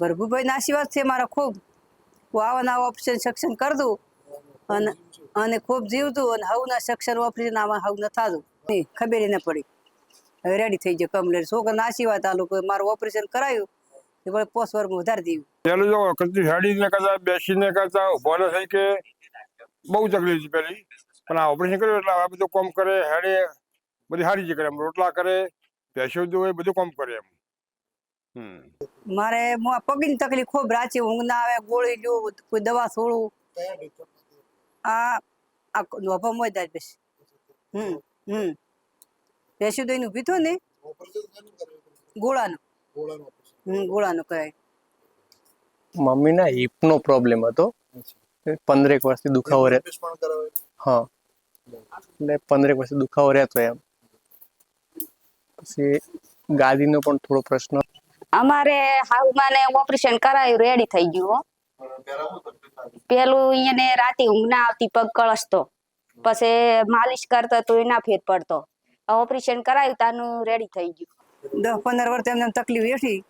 ભરભુભાઈ ના આશીર્વાદ છે મારા ખૂબ. હું આવા નવા ઓપરેશન સક્ષમ કરી દઉં અને ખૂબ જીવતું અને હવના સક્ષમ ઓપરેશન આમાં હવ ન થાતું ખબર ન પડી. હવે રેડી થઈ ગયો કમ્પ્લેટ. છોકરાના આશીર્વાદ આલું કે મારું ઓપરેશન કરાયું એ વળી 5 વર્ષમાં વધારી દીધું. પેલું જો કદી હેડીને કરતા બેસીને કરતા ઉભો ન થઈ કે બહુ તકલીફ છે પેલી, પણ આ ઓપરેશન કર્યું એટલે આ બધું કામ કરે, હેડે બધી સારી રીતે કરે, એમ રોટલા કરે, ભેંસો દોવે, બધું કામ કરે એમ. મારે પગની તકલીફ ખૂબ રાચી ઊંઘ ના આવે, ગોળી લ્યો, કોઈ દવા છોડું. આ નોભા મોય બેસ ભેંસું દઈને ઊભી થો ને ગોળાનું ગોળાનું કરાય. મમ્મીના હિપનો પ્રોબ્લેમ હતો, 15 વર્ષથી દુખાવો રહેતો. હા, એટલે 15 વર્ષથી દુખાવો રહેતો એમ. પછી ગાદીનો પણ થોડો પ્રશ્ન. અમારે હાઉમાને ઓપરેશન કરાયું, રેડી થઈ ગયું. પેલું એને રાતે ઊંઘ ના આવતી, પગ કળસતો, પછી માલિશ કરતો તો એના ફેર પડતો. ઓપરેશન કરાયું તાનું રેડી થઈ ગયું. 10-15 વર્ષ એમને તકલીફ વેઠી.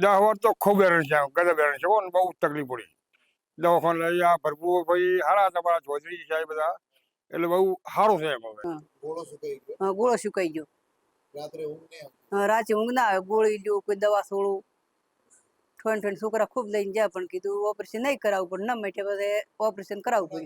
10 વર્ષ તો ખૂબ હેરાન છે, ગજબ હેરાન છે, બહુ તકલીફ પડી. દવાખાને લઈ આ ભરપૂર ભાઈ હારા તમારા ચૌધરી સાહેબ બધા, એટલે બહુ સારું છે એમ. હવે ગોળો સુકાઈ ગયો. રાતે ઊંઘ ના આવે, ગોળી લ્યો, કોઈ દવા છોડું. ઠંડ છોકરા ખૂબ લઈને જાય, પણ કીધું ઓપરેશન નહીં કરાવવું પણ ન માટે બધે ઓપરેશન કરાવવું પડ્યું.